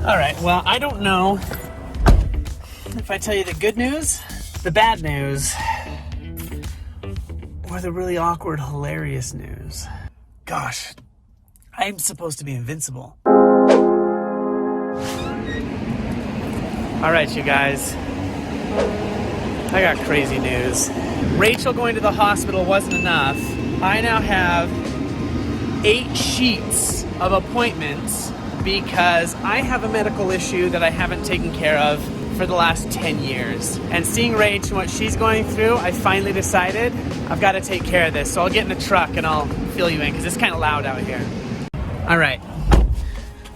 All right, well, I don't know if I tell you the good news, the bad news, or the really awkward, hilarious news. Gosh, I'm supposed to be invincible. All right, you guys, I got crazy news. Rachel going to the hospital wasn't enough. I now have 8 sheets of appointments because I have a medical issue that I haven't taken care of for the last 10 years. And seeing Rach and what she's going through, I finally decided I've got to take care of this. So I'll get in the truck and I'll fill you in because it's kind of loud out here. All right.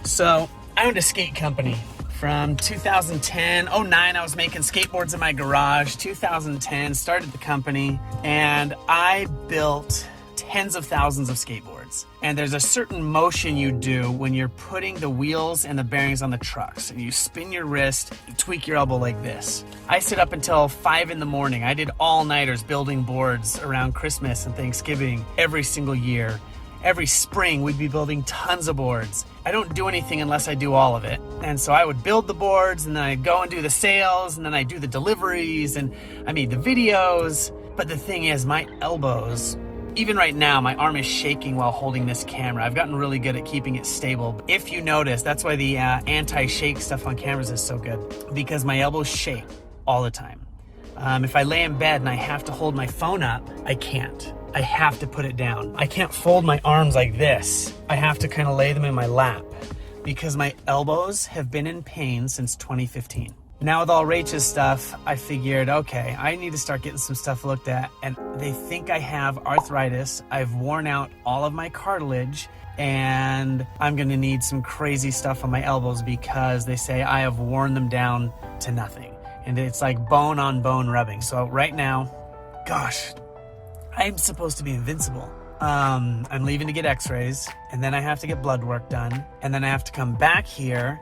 So I owned a skate company from 2010, 09, I was making skateboards in my garage. 2010, started the company, and I built tens of thousands of skateboards. And there's a certain motion you do when you're putting the wheels and the bearings on the trucks. And you spin your wrist, you tweak your elbow like this. I sit up until 5 in the morning. I did all-nighters building boards around Christmas and Thanksgiving every single year. Every spring, we'd be building tons of boards. I don't do anything unless I do all of it. And so I would build the boards, and then I'd go and do the sales, and then I'd do the deliveries, and I made the videos. But the thing is, my elbows, even right now, my arm is shaking while holding this camera. I've gotten really good at keeping it stable. If you notice, that's why the anti-shake stuff on cameras is so good, because my elbows shake all the time. If I lay in bed and I have to hold my phone up, I can't. I have to put it down. I can't fold my arms like this. I have to kind of lay them in my lap because my elbows have been in pain since 2015. Now with all Rach's stuff, I figured, okay, I need to start getting some stuff looked at, and they think I have arthritis. I've worn out all of my cartilage, and I'm gonna need some crazy stuff on my elbows because they say I have worn them down to nothing. And it's like bone on bone rubbing. So right now, gosh, I'm supposed to be invincible. I'm leaving to get x-rays, and then I have to get blood work done, and then I have to come back here,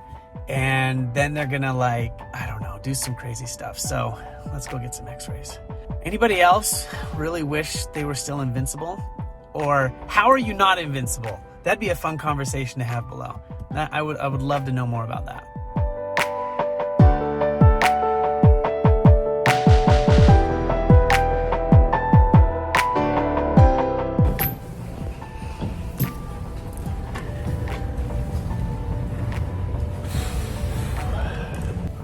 and then they're gonna, like, I don't know, do some crazy stuff. So let's go get some x-rays. Anybody else really wish they were still invincible? Or how are you not invincible? That'd be a fun conversation to have below. I would love to know more about that.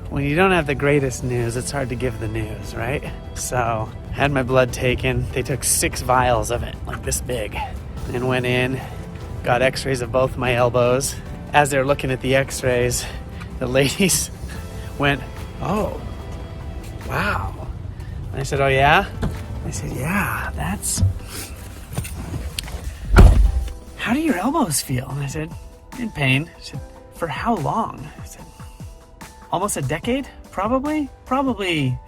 When you don't have the greatest news, it's hard to give the news, right? So I had my blood taken. They took 6 vials of it, like this big, and went in, got x-rays of both my elbows. As they're looking at the x-rays, the ladies went, "Oh, wow." And I said, "Oh yeah?" I said, "Yeah, that's... How do your elbows feel?" And I said, "In pain." She said, "For how long?" I said, "Almost a decade, probably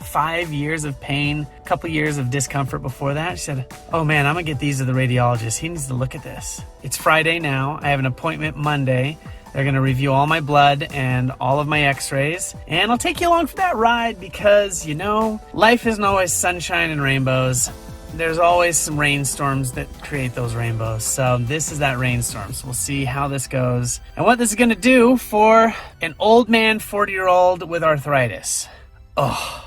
5 years of pain, a couple years of discomfort before that." She said, "Oh man, I'm gonna get these to the radiologist. He needs to look at this." It's Friday now. I have an appointment Monday. They're gonna review all my blood and all of my x-rays. And I'll take you along for that ride because, you know, life isn't always sunshine and rainbows. There's always some rainstorms that create those rainbows. So this is that rainstorm. So we'll see how this goes and what this is gonna do for an old man, 40-year-old with arthritis. Oh,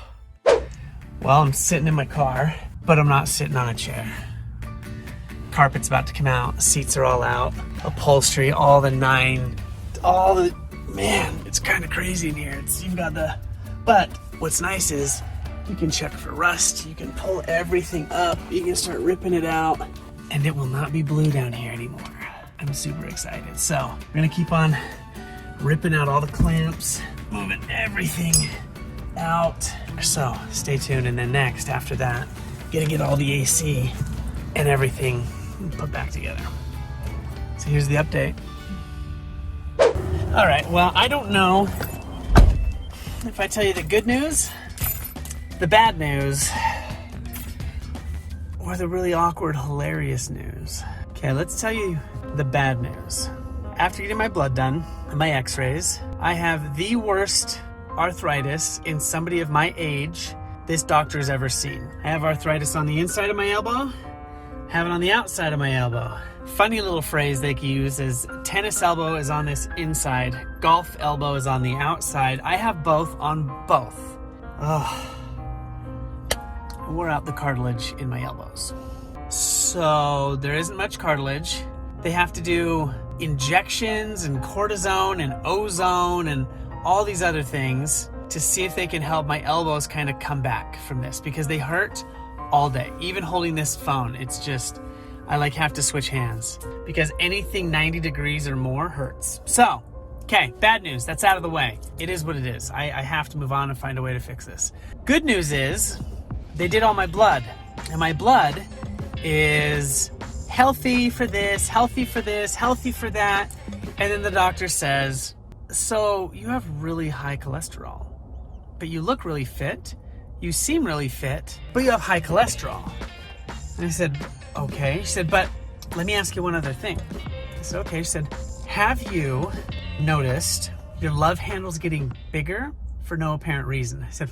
well, I'm sitting in my car, but I'm not sitting on a chair. Carpet's about to come out, seats are all out, upholstery, all the man, it's kind of crazy in here. You've got but what's nice is you can check for rust, you can pull everything up, you can start ripping it out, and it will not be blue down here anymore. I'm super excited. So we're gonna keep on ripping out all the clamps, moving everything out. So stay tuned, and then next, after that, gonna get all the AC and everything put back together. So here's the update. All right, well, I don't know if I tell you the good news, the bad news, or the really awkward, hilarious news. Okay, let's tell you the bad news. After getting my blood done and my x-rays, I have the worst arthritis in somebody of my age this doctor has ever seen. I have arthritis on the inside of my elbow, have it on the outside of my elbow. funny little phrase they can use is tennis elbow is on this inside, golf elbow is on the outside. I have both on both. Oh, I wore out the cartilage in my elbows. So there isn't much cartilage. They have to do injections and cortisone and ozone and all these other things to see if they can help my elbows kind of come back from this, because they hurt all day. Even holding this phone, it's just, I like have to switch hands because anything 90 degrees or more hurts. So, okay, bad news, that's out of the way. It is what it is. I have to move on and find a way to fix this. Good news is they did all my blood, and my blood is healthy for this, healthy for this, healthy for that. And then the doctor says, so you have really high cholesterol, but you look really fit. You seem really fit, but you have high cholesterol. And I said, okay. She said, but let me ask you one other thing. I said, okay. She said, have you noticed your love handles getting bigger for no apparent reason? I said,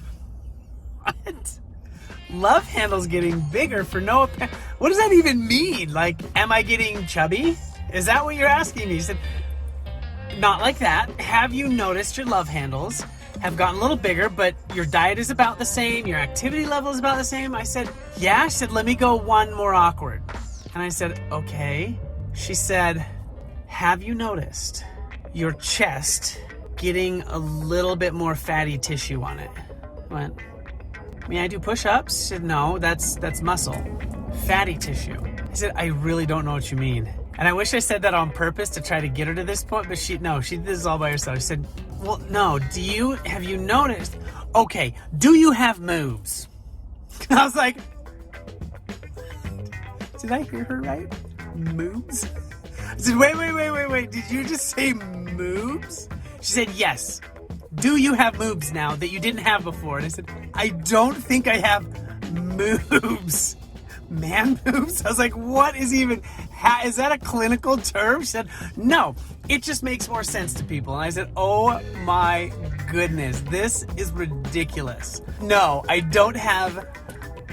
what? Love handles getting bigger for no apparent... What does that even mean? Like, am I getting chubby? Is that what you're asking me? She said, not like that. Have you noticed your love handles have gotten a little bigger, but your diet is about the same, your activity level is about the same? I said, yeah. She said, let me go one more awkward. And I said, okay. She said, have you noticed your chest getting a little bit more fatty tissue on it? I went, I mean, I do push-ups. She said, no, that's muscle. Fatty tissue. I said, I really don't know what you mean. And I wish I said that on purpose to try to get her to this point, but she did this all by herself. She said, well, no, have you noticed? Okay, do you have moves? And I was like, did I hear her right? Moves? I said, wait, did you just say moves? She said, yes. Do you have moves now that you didn't have before? And I said, I don't think I have moves. Man moves? I was like, what is even, is that a clinical term? She said, no, it just makes more sense to people. And I said, oh my goodness, this is ridiculous. No, I don't have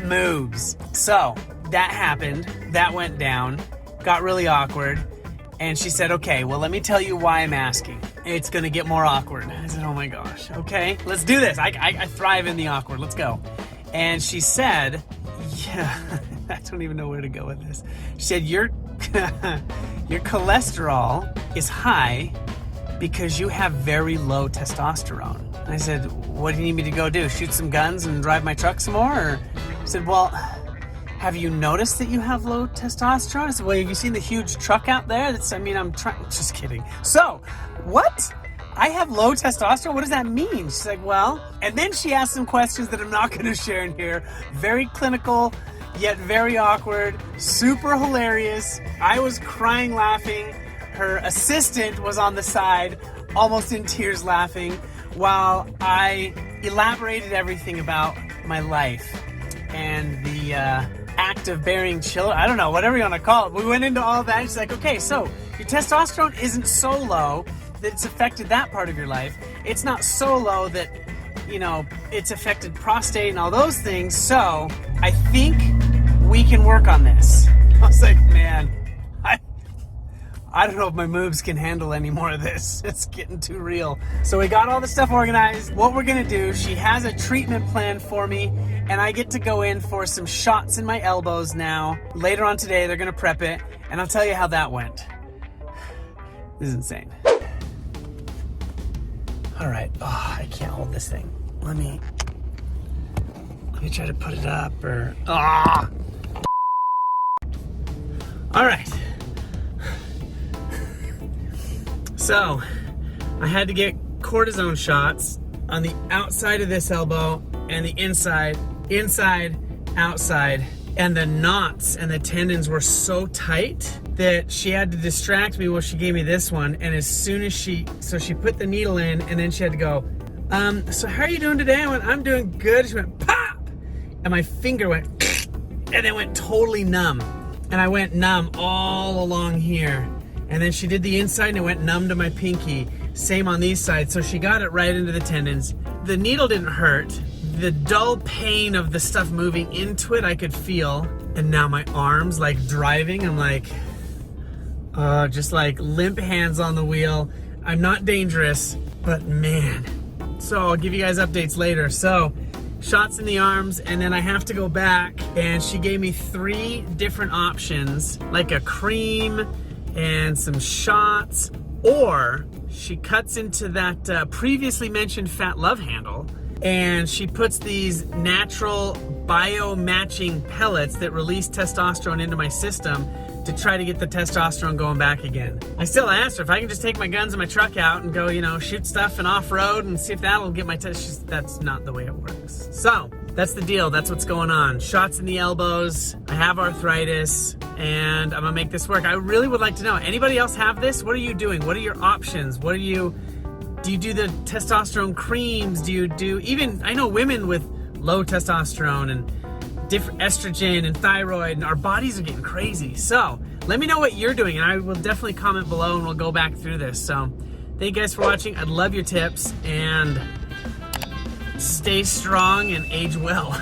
moves. So that happened, that went down, got really awkward. And she said, okay, well, let me tell you why I'm asking. It's gonna get more awkward. I said, oh my gosh, okay, let's do this. I thrive in the awkward, let's go. And she said, yeah, I don't even know where to go with this. She said, your cholesterol is high because you have very low testosterone. And I said, what do you need me to go do? Shoot some guns and drive my truck some more? Or she said, well, have you noticed that you have low testosterone? I said, well, have you seen the huge truck out there? I'm just kidding. So, what? I have low testosterone? What does that mean? She's like, well, and then she asked some questions that I'm not going to share in here. Very clinical, yet very awkward, super hilarious. I was crying laughing. Her assistant was on the side, almost in tears laughing, while I elaborated everything about my life and the act of bearing children. I don't know, whatever you want to call it. We went into all that. She's like, okay, so your testosterone isn't so low that it's affected that part of your life. It's not so low that, it's affected prostate and all those things. So I think we can work on this. I was like, man, I don't know if my moves can handle any more of this. It's getting too real. So we got all the stuff organized. What we're gonna do, she has a treatment plan for me, and I get to go in for some shots in my elbows now. Later on today, they're gonna prep it, and I'll tell you how that went. This is insane. All right, I can't hold this thing. Let me try to put it up, or, All right. So, I had to get cortisone shots on the outside of this elbow and the inside, outside. And the knots and the tendons were so tight that she had to distract me while she gave me this one. And as soon as she put the needle in, and then she had to go, so how are you doing today? I went, I'm doing good. She went, pop! And my finger went, and it went totally numb. And I went numb all along here. And then she did the inside and it went numb to my pinky. Same on these sides. So she got it right into the tendons. The needle didn't hurt. The dull pain of the stuff moving into it, I could feel. And now my arms like driving. I'm like, Just like limp hands on the wheel. I'm not dangerous, but man. So I'll give you guys updates later. So shots in the arms, and then I have to go back, and she gave me 3 different options, like a cream and some shots, or she cuts into that previously mentioned Fat Love handle, and she puts these natural bio-matching pellets that release testosterone into my system to try to get the testosterone going back again. I still asked her if I can just take my guns and my truck out and go, you know, shoot stuff and off-road and see if that'll get my test. That's not the way it works. So that's the deal. That's what's going on. Shots in the elbows. I have arthritis, and I'm gonna make this work. I really would like to know, anybody else have this? What are you doing? What are your options? Do you do the testosterone creams? Do you do, even, I know women with low testosterone and different estrogen and thyroid, and our bodies are getting crazy. So let me know what you're doing, and I will definitely comment below, and we'll go back through this. So thank you guys for watching. I'd love your tips, and stay strong and age well.